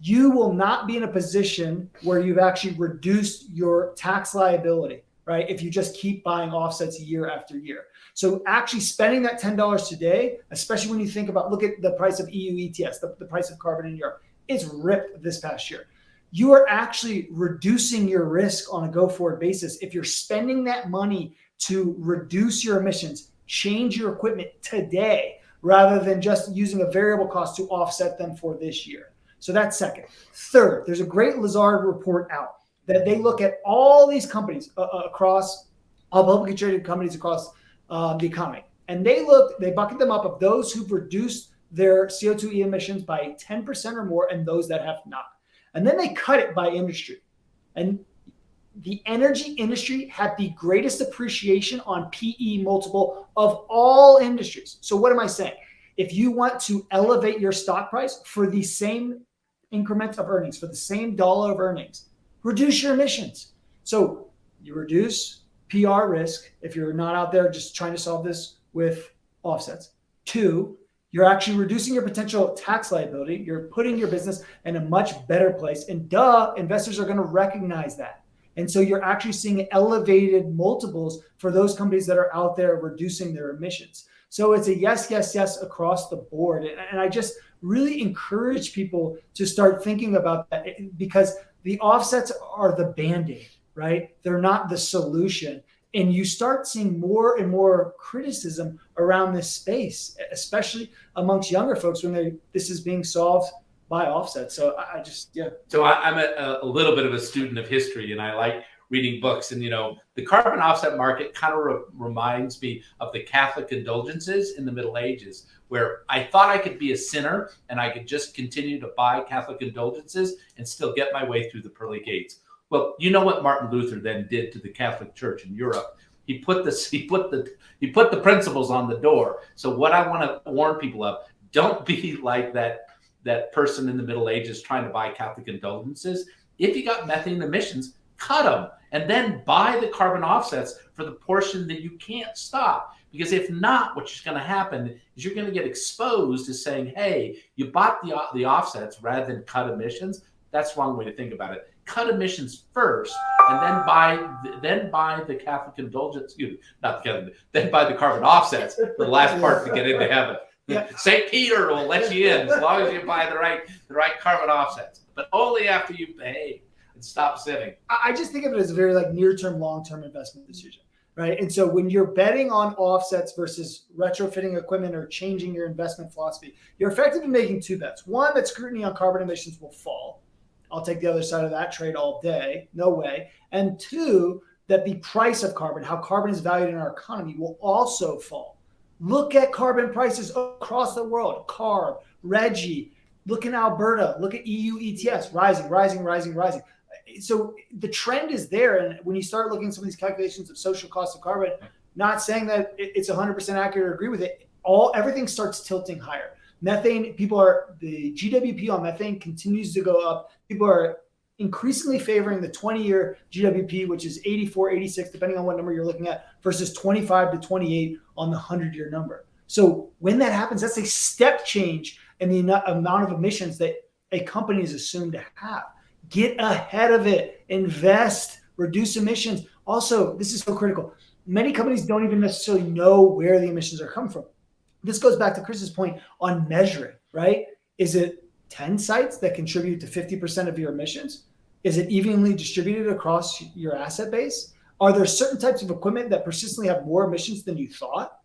You will not be in a position where you've actually reduced your tax liability, right? If you just keep buying offsets year after year. So actually spending that $10 today, especially when you think about, look at the price of EU ETS, the price of carbon in Europe, it's ripped this past year. You are actually reducing your risk on a go-forward basis. If you're spending that money to reduce your emissions, change your equipment today, rather than just using a variable cost to offset them for this year. So that's second. Third, there's a great Lazard report out that they look at all these companies across, all publicly traded companies across the economy. And they bucket them up of those who've reduced their CO2e emissions by 10% or more and those that have not. And then they cut it by industry. And the energy industry had the greatest appreciation on PE multiple of all industries. So what am I saying? If you want to elevate your stock price for the same increment of earnings, for the same dollar of earnings, reduce your emissions. So you reduce PR risk if you're not out there just trying to solve this with offsets. Two, you're actually reducing your potential tax liability. You're putting your business in a much better place. And investors are going to recognize that. And so you're actually seeing elevated multiples for those companies that are out there reducing their emissions. So it's a yes, yes, yes across the board. And I just really encourage people to start thinking about that, because the offsets are the Band-Aid, right? They're not the solution. And you start seeing more and more criticism around this space, especially amongst younger folks when this is being solved by offsets. So I just, yeah. So I'm a little bit of a student of history, and I like reading books. And, you know, the carbon offset market kind of reminds me of the Catholic indulgences in the Middle Ages, where I thought I could be a sinner and I could just continue to buy Catholic indulgences and still get my way through the pearly gates. Well, you know what Martin Luther then did to the Catholic Church in Europe? He put the principles on the door. So what I want to warn people of: don't be like that person in the Middle Ages trying to buy Catholic indulgences. If you got methane emissions, cut them, and then buy the carbon offsets for the portion that you can't stop. Because if not, what's going to happen is you're going to get exposed as saying, hey, you bought the offsets rather than cut emissions. That's the wrong way to think about it. Cut emissions first, and then buy the Catholic indulgence. Then buy the carbon offsets for the last part to get into heaven. Yeah. St. Peter will let you in as long as you buy the right carbon offsets, but only after you pay and stop sinning. I just think of it as a very near-term, long-term investment decision, right? And so when you're betting on offsets versus retrofitting equipment or changing your investment philosophy, you're effectively making two bets. One, that scrutiny on carbon emissions will fall. I'll take the other side of that trade all day. No way. And two, that the price of carbon, how carbon is valued in our economy, will also fall. Look at carbon prices across the world. CARB, RGGI, look in Alberta, look at EU ETS, rising, rising, rising, rising. So the trend is there. And when you start looking at some of these calculations of social cost of carbon, not saying that it's 100% accurate or agree with it, everything starts tilting higher. Methane, the GWP on methane continues to go up. People are increasingly favoring the 20-year GWP, which is 84, 86, depending on what number you're looking at, versus 25 to 28 on the 100-year number. So when that happens, that's a step change in the amount of emissions that a company is assumed to have. Get ahead of it, invest, reduce emissions. Also, this is so critical. Many companies don't even necessarily know where the emissions are coming from. This goes back to Chris's point on measuring, right? Is it 10 sites that contribute to 50% of your emissions? Is it evenly distributed across your asset base? Are there certain types of equipment that persistently have more emissions than you thought?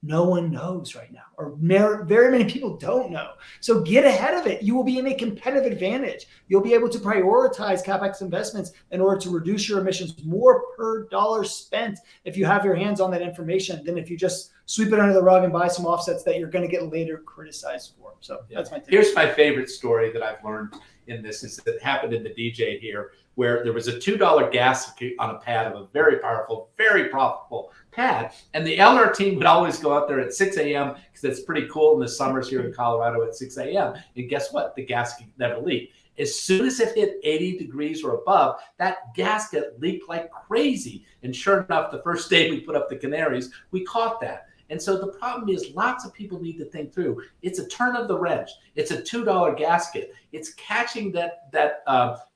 No one knows right now, or very many people don't know. So get ahead of it. You will be in a competitive advantage. You'll be able to prioritize CapEx investments in order to reduce your emissions more per dollar spent if you have your hands on that information than if you just sweep it under the rug and buy some offsets that you're going to get later criticized for. So that's my take. Here's my favorite story that I've learned in this is that happened in the DJ here, where there was a $2 gas on a pad of a very powerful, very profitable pad. And the LR team would always go out there at 6 a.m. because it's pretty cool in the summers here in Colorado at 6 a.m. And guess what? The gasket never leaked. As soon as it hit 80 degrees or above, that gasket leaked like crazy. And sure enough, the first day we put up the canaries, we caught that. And so the problem is lots of people need to think through. It's a turn of the wrench. It's a $2 gasket. It's catching that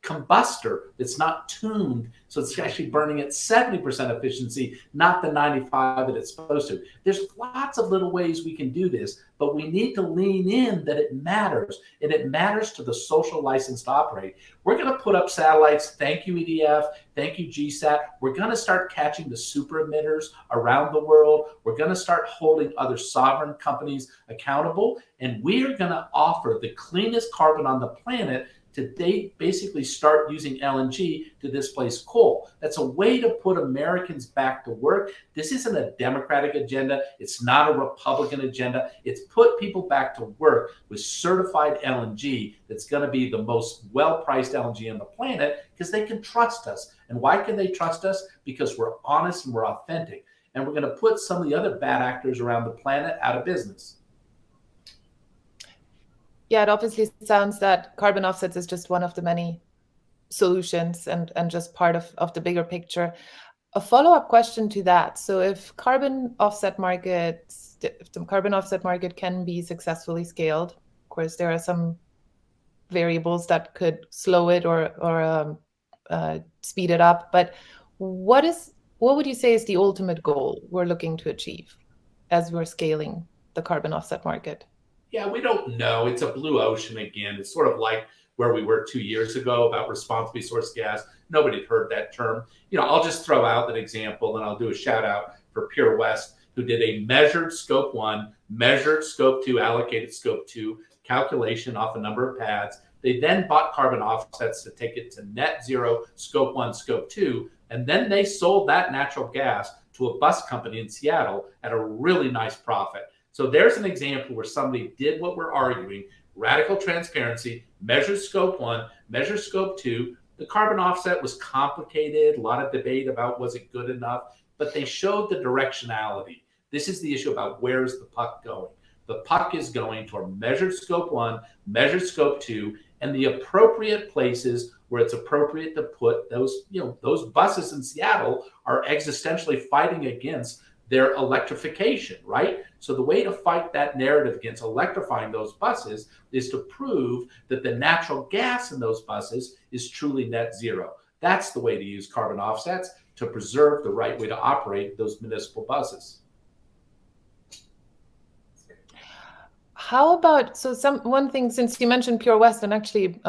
combustor that's not tuned. So it's actually burning at 70% efficiency, not the 95 that it's supposed to. There's lots of little ways we can do this, but we need to lean in that it matters. And it matters to the social license to operate. We're going to put up satellites. Thank you, EDF. Thank you, GSAT. We're going to start catching the super emitters around the world. We're going to start holding other sovereign companies accountable. And we're going to offer the cleanest carbon on the planet to basically start using LNG to displace coal. That's a way to put Americans back to work. This isn't a Democratic agenda. It's not a Republican agenda. It's put people back to work with certified LNG that's going to be the most well-priced LNG on the planet because they can trust us. And why can they trust us? Because we're honest and we're authentic. And we're going to put some of the other bad actors around the planet out of business. Yeah, it obviously sounds that carbon offsets is just one of the many solutions and just part of the bigger picture. A follow-up question to that. So if the carbon offset market can be successfully scaled, of course, there are some variables that could slow it or speed it up. But what would you say is the ultimate goal we're looking to achieve as we're scaling the carbon offset market? Yeah, we don't know. It's a blue ocean again. It's sort of like where we were 2 years ago about responsibly sourced gas. Nobody had heard that term. I'll just throw out an example, and I'll do a shout out for Pure West, who did a measured scope 1, measured scope 2, allocated scope 2 calculation off a number of pads. They then bought carbon offsets to take it to net zero scope 1, scope 2, and then they sold that natural gas to a bus company in Seattle at a really nice profit. So there's an example where somebody did what we're arguing: radical transparency, measure scope 1, measure scope 2. The carbon offset was complicated, a lot of debate about was it good enough, but they showed the directionality. This is the issue about where's the puck going. The puck is going toward measured scope 1, measured scope 2, and the appropriate places where it's appropriate to put those, those buses in Seattle are existentially fighting against their electrification, right? So the way to fight that narrative against electrifying those buses is to prove that the natural gas in those buses is truly net zero. That's the way to use carbon offsets to preserve the right way to operate those municipal buses. How about, one thing, since you mentioned Pure West, and actually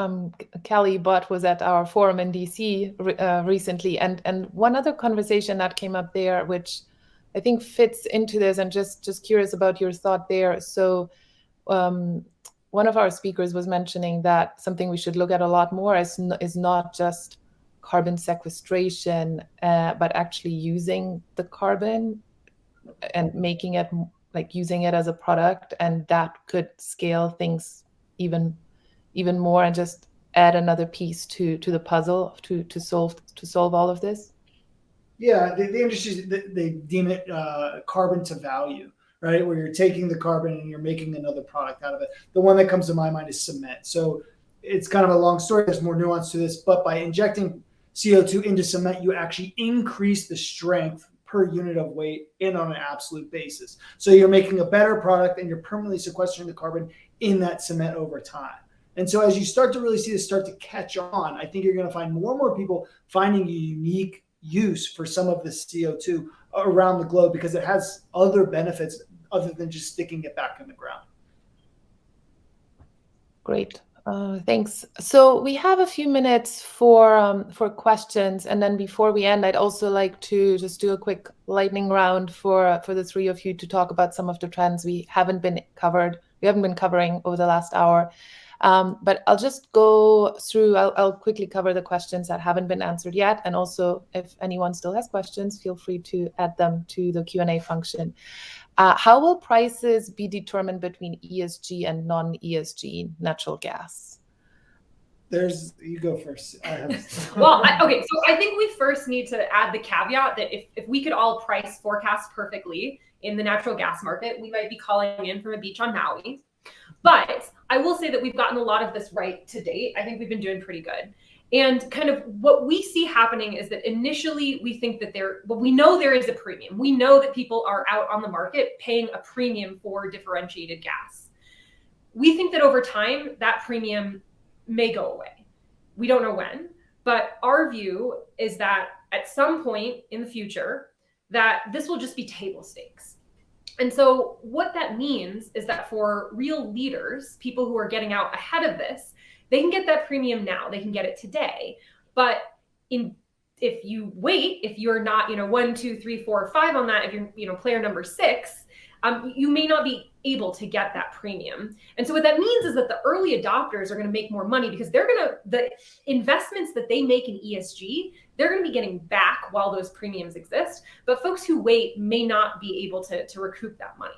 Kelly Butt was at our forum in DC recently, and one other conversation that came up there, which I think fits into this, and just curious about your thought there. So one of our speakers was mentioning that something we should look at a lot more is not just carbon sequestration, but actually using the carbon and making it, like using it as a product, and that could scale things even more and just add another piece to the puzzle to solve all of this. Yeah, the industry, they deem it carbon to value, right? Where you're taking the carbon and you're making another product out of it. The one that comes to my mind is cement. So it's kind of a long story. There's more nuance to this, but by injecting CO2 into cement, you actually increase the strength per unit of weight and on an absolute basis. So you're making a better product and you're permanently sequestering the carbon in that cement over time. And so as you start to really see this start to catch on, I think you're going to find more and more people finding a unique use for some of this CO2 around the globe because it has other benefits other than just sticking it back in the ground. Great. Thanks. So we have a few minutes for questions, and then before we end, I'd also like to just do a quick lightning round for the three of you to talk about some of the trends we haven't been covering over the last hour. But I'll just go through. I'll quickly cover the questions that haven't been answered yet, and also if anyone still has questions, feel free to add them to the Q&A function. How will prices be determined between ESG and non-ESG natural gas? You go first. Well, okay, so I think we first need to add the caveat that if we could all price forecast perfectly in the natural gas market, we might be calling in from a beach on Maui. But I will say that we've gotten a lot of this right to date. I think we've been doing pretty good. And kind of what we see happening is that initially we think that we know there is a premium. We know that people are out on the market paying a premium for differentiated gas. We think that over time, that premium may go away. We don't know when, but our view is that at some point in the future, that this will just be table stakes. And so what that means is that for real leaders, people who are getting out ahead of this, they can get that premium now. They can get it today. But if you wait, if you're not 1, 2, 3, 4, 5 on that, if you're player number 6, you may not be able to get that premium. And so what that means is that the early adopters are going to make more money because the investments that they make in ESG, they're going to be getting back while those premiums exist. But folks who wait may not be able to recoup that money.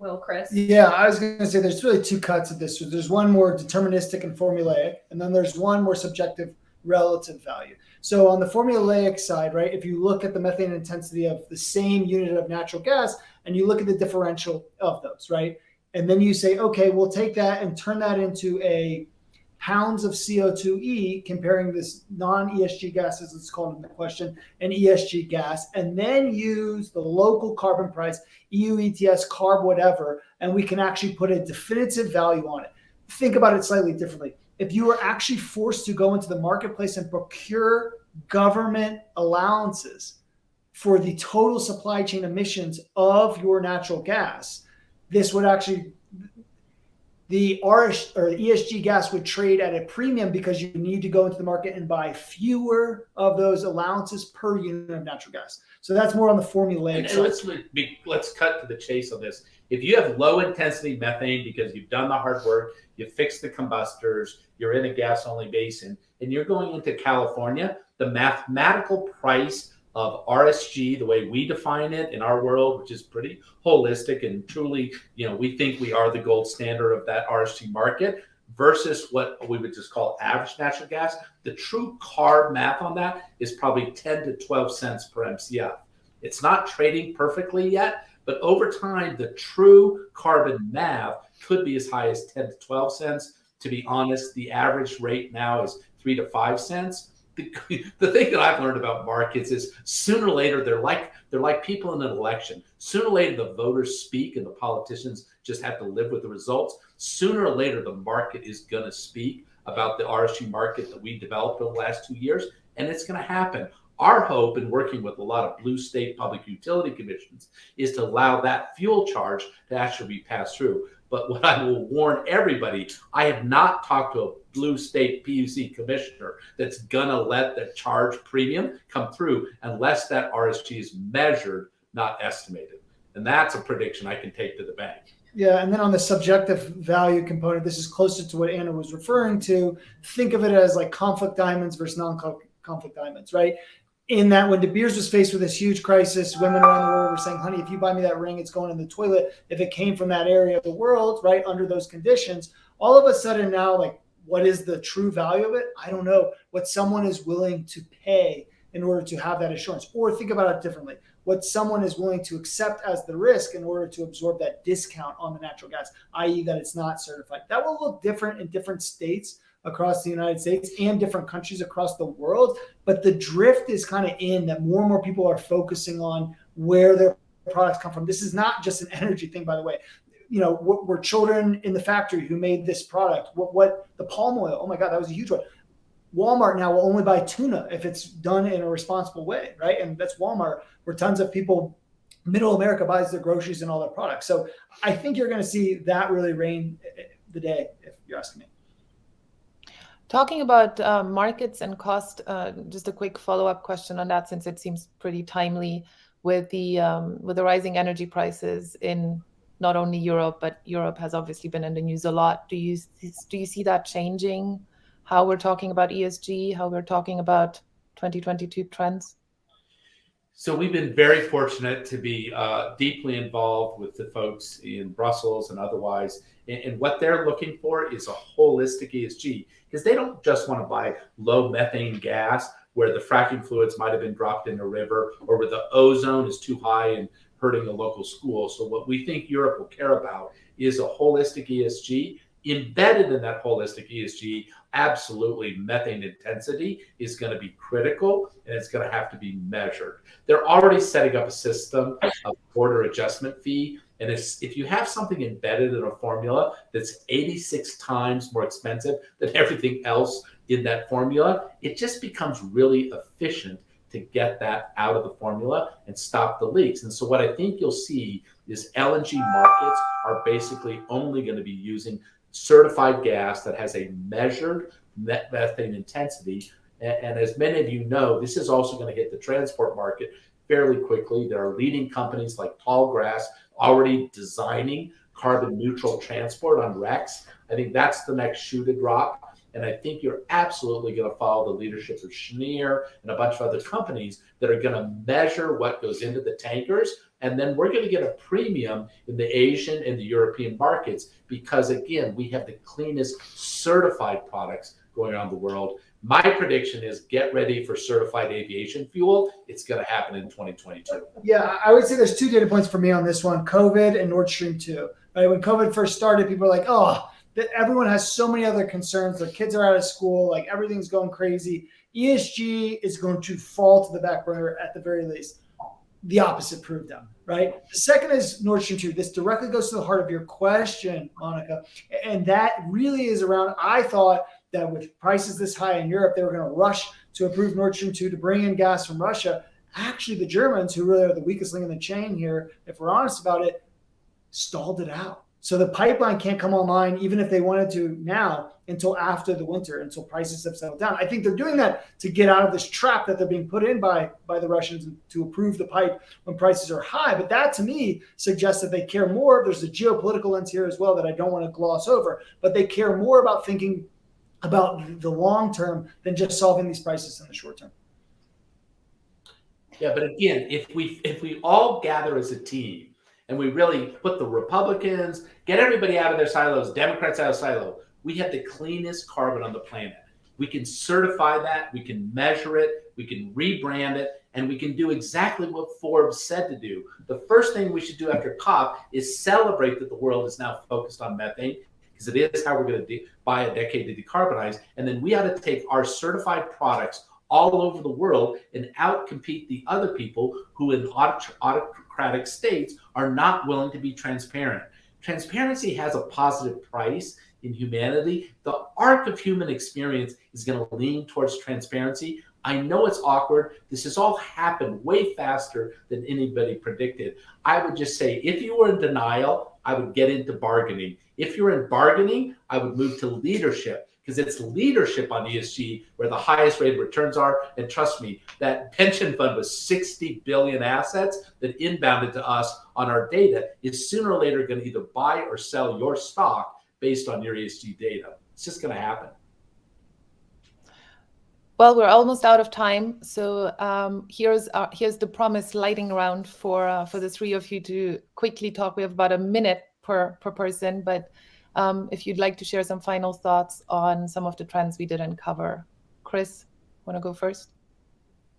Will, Chris? Yeah, I was going to say there's really two cuts of this. So there's one more deterministic and formulaic, and then there's one more subjective relative value. So on the formulaic side, right, if you look at the methane intensity of the same unit of natural gas and you look at the differential of those, right, and then you say, okay, we'll take that and turn that into a pounds of CO2e, comparing this non-ESG gas, as it's called in the question, and ESG gas, and then use the local carbon price, EU ETS, CARB, whatever, and we can actually put a definitive value on it. Think about it slightly differently. if you were actually forced to go into the marketplace and procure government allowances for the total supply chain emissions of your natural gas, this would actually, the RS or the ESG gas would trade at a premium because you need to go into the market and buy fewer of those allowances per unit of natural gas. So that's more on the formulaic side. Let's cut to the chase on this. If you have low intensity methane because you've done the hard work, you fixed the combustors, you're in a gas only basin, and you're going into California, the mathematical price of RSG, the way we define it in our world, which is pretty holistic and truly, we think we are the gold standard of that RSG market versus what we would just call average natural gas. The true CARB math on that is probably 10 to 12 cents per MCF. It's not trading perfectly yet, but over time, the true carbon math could be as high as 10 to 12 cents. To be honest, the average rate now is 3 to 5 cents. The thing that I've learned about markets is sooner or later they're like people in an election. Sooner or later the voters speak and the politicians just have to live with the results. Sooner or later the market is going to speak about the RSG market that we developed over the last 2 years, and it's going to happen. Our hope in working with a lot of blue state public utility commissions is to allow that fuel charge to actually be passed through. But what I will warn everybody, I have not talked to a blue state PUC commissioner that's gonna let the charge premium come through unless that RSG is measured, not estimated. And that's a prediction I can take to the bank. Yeah, and then on the subjective value component, this is closer to what Anna was referring to. Think of it as like conflict diamonds versus non-conflict diamonds, right? In that when De Beers was faced with this huge crisis, women around the world were saying, honey, if you buy me that ring, it's going in the toilet. If it came from that area of the world, right, under those conditions, all of a sudden now, like, what is the true value of it? I don't know. What someone is willing to pay in order to have that assurance. Or think about it differently. What someone is willing to accept as the risk in order to absorb that discount on the natural gas, i.e. that it's not certified. That will look different in different states across the United States and different countries across the world. But the drift is kind of in that more and more people are focusing on where their products come from. This is not just an energy thing, by the way. We're children in the factory who made this product. What the palm oil, oh my God, that was a huge one. Walmart now will only buy tuna if it's done in a responsible way, right? And that's Walmart, where tons of people, middle America buys their groceries and all their products. So I think you're going to see that really reign the day, if you're asking me. Talking about markets and cost, just a quick follow-up question on that, since it seems pretty timely with the rising energy prices in not only Europe, but Europe has obviously been in the news a lot. Do you see that changing? How we're talking about ESG, how we're talking about 2022 trends? So we've been very fortunate to be deeply involved with the folks in Brussels and otherwise. And what they're looking for is a holistic ESG, because they don't just want to buy low methane gas where the fracking fluids might have been dropped in a river or where the ozone is too high and hurting a local school. So what we think Europe will care about is a holistic ESG. Embedded in that holistic ESG, absolutely methane intensity is going to be critical, and it's going to have to be measured. They're already setting up a system of border adjustment fee. And if you have something embedded in a formula that's 86 times more expensive than everything else in that formula, it just becomes really efficient to get that out of the formula and stop the leaks. And so what I think you'll see is LNG markets are basically only going to be using certified gas that has a measured methane intensity. And as many of you know, this is also going to hit the transport market fairly quickly. There are leading companies like Tallgrass already designing carbon neutral transport on REX. I think that's the next shoe to drop. And I think you're absolutely going to follow the leadership of Cheniere and a bunch of other companies that are going to measure what goes into the tankers. And then we're going to get a premium in the Asian and the European markets because, again, we have the cleanest certified products going around the world. My prediction is get ready for certified aviation fuel. It's going to happen in 2022. Yeah, I would say there's two data points for me on this one, COVID and Nord Stream 2. Right? When COVID first started, people were like, oh, everyone has so many other concerns. Their kids are out of school. Like everything's going crazy. ESG is going to fall to the back burner at the very least. The opposite proved out, right? The second is Nord Stream 2. This directly goes to the heart of your question, Monica. And that really is around, I thought that with prices this high in Europe, they were going to rush to improve Nord Stream 2 to bring in gas from Russia. Actually, the Germans, who really are the weakest link in the chain here, if we're honest about it, stalled it out. So the pipeline can't come online, even if they wanted to now, until after the winter, until prices have settled down. I think they're doing that to get out of this trap that they're being put in by the Russians to approve the pipe when prices are high. But that, to me, suggests that they care more. There's a geopolitical lens here as well that I don't want to gloss over, but they care more about thinking about the long term than just solving these prices in the short term. Yeah, but again, if we all gather as a team and we really put the Republicans, get everybody out of their silos, Democrats out of silo, we have the cleanest carbon on the planet. We can certify that, we can measure it, we can rebrand it, and we can do exactly what Forbes said to do. The first thing we should do after COP is celebrate that the world is now focused on methane, because it is how we're going to buy a decade to decarbonize. And then we ought to take our certified products all over the world and outcompete the other people who in autocratic states are not willing to be transparent. Transparency has a positive price in humanity. The arc of human experience is going to lean towards transparency. I know it's awkward. This has all happened way faster than anybody predicted. I would just say, if you were in denial, I would get into bargaining. If you're in bargaining, I would move to leadership, because it's leadership on ESG where the highest rate of returns are. And trust me, that pension fund with 60 billion assets that inbounded to us on our data is sooner or later going to either buy or sell your stock based on your ESG data. It's just going to happen. Well, we're almost out of time, so here's the promised lightning round for the three of you to quickly talk. We have about a minute per person, but if you'd like to share some final thoughts on some of the trends we didn't cover. Chris, want to go first?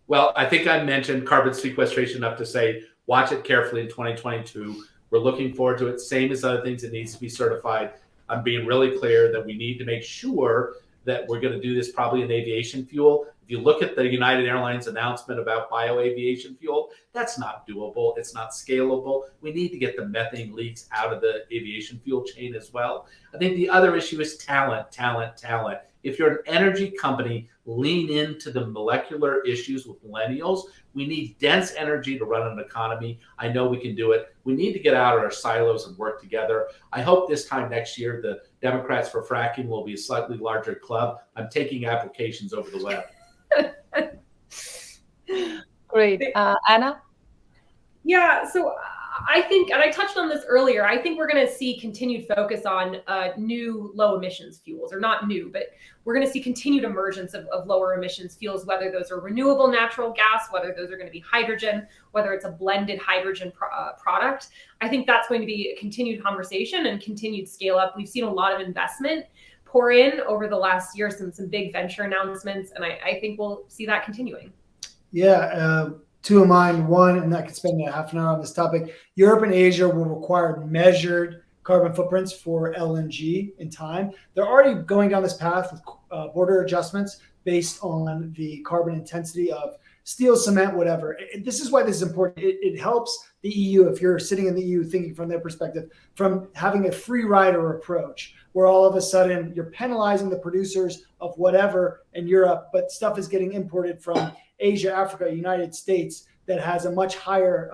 Well, I think I mentioned carbon sequestration enough to say, watch it carefully in 2022. We're looking forward to it. Same as other things, it needs to be certified. I'm being really clear that we need to make sure that we're going to do this probably in aviation fuel. If you look at the United Airlines announcement about bioaviation fuel, that's not doable. It's not scalable. We need to get the methane leaks out of the aviation fuel chain as well. I think the other issue is talent. If you're an energy company, lean into the molecular issues with millennials. We need dense energy to run an economy. I know we can do it. We need to get out of our silos and work together. I hope this time next year, the Democrats for fracking will be a slightly larger club. I'm taking applications over the web. Great. Anna? Yeah, so I think, and I touched on this earlier, I think we're going to see continued focus on new low emissions fuels, or not new, but we're going to see continued emergence of lower emissions fuels, whether those are renewable natural gas, whether those are going to be hydrogen, whether it's a blended hydrogen product. I think that's going to be a continued conversation and continued scale up. We've seen a lot of investment pour in over the last year, some big venture announcements, and I think we'll see that continuing. Yeah, two of mine. One, and I could spend a half an hour on this topic. Europe and Asia will require measured carbon footprints for LNG in time. They're already going down this path with border adjustments based on the carbon intensity of steel, cement, whatever. This is why this is important. It helps the EU, if you're sitting in the EU thinking from their perspective, from having a free rider approach, where all of a sudden you're penalizing the producers of whatever in Europe, but stuff is getting imported from Asia, Africa, United States that has a much higher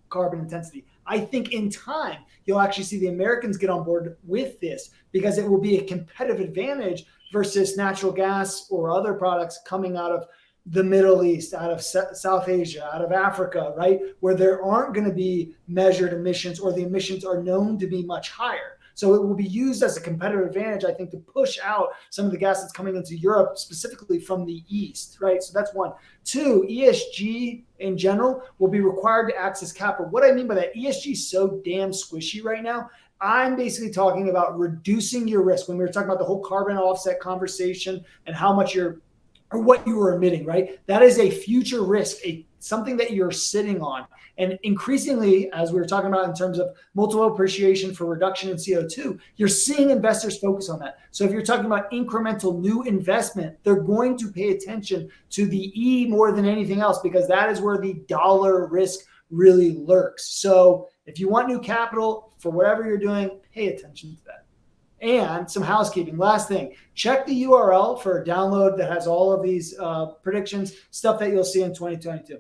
carbon intensity. I think in time, you'll actually see the Americans get on board with this, because it will be a competitive advantage versus natural gas or other products coming out of the Middle East, out of South Asia, out of Africa, right? Where there aren't going to be measured emissions, or the emissions are known to be much higher. So it will be used as a competitive advantage, I think, to push out some of the gas that's coming into Europe, specifically from the East, right? So that's one. Two, ESG in general will be required to access capital. What I mean by that, ESG is so damn squishy right now. I'm basically talking about reducing your risk. When we were talking about the whole carbon offset conversation and how much or what you were emitting, right? That is a future risk, something that you're sitting on. And increasingly, as we were talking about in terms of multiple appreciation for reduction in CO2, you're seeing investors focus on that. So if you're talking about incremental new investment, they're going to pay attention to the E more than anything else, because that is where the dollar risk really lurks. So if you want new capital for whatever you're doing, pay attention to that. And some housekeeping. Last thing, check the URL for a download that has all of these predictions, stuff that you'll see in 2022.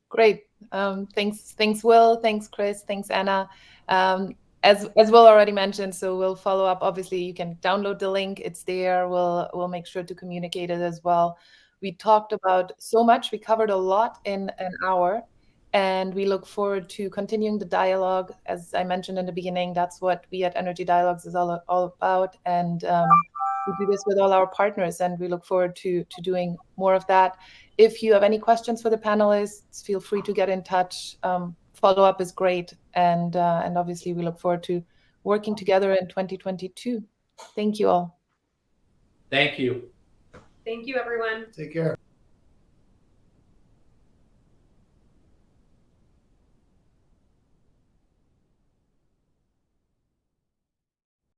Great. Thanks, Will. Thanks, Chris. Thanks, Anna. As Will already mentioned, so we'll follow up. Obviously, you can download the link. It's there. We'll make sure to communicate it as well. We talked about so much. We covered a lot in an hour, and we look forward to continuing the dialogue. As I mentioned in the beginning, that's what we at Energy Dialogues is all about, and we do this with all our partners, and we look forward to doing more of that. If you have any questions for the panelists, feel free to get in touch. Follow-up is great, and obviously we look forward to working together in 2022. Thank you all. Thank you. Thank you, everyone. Take care.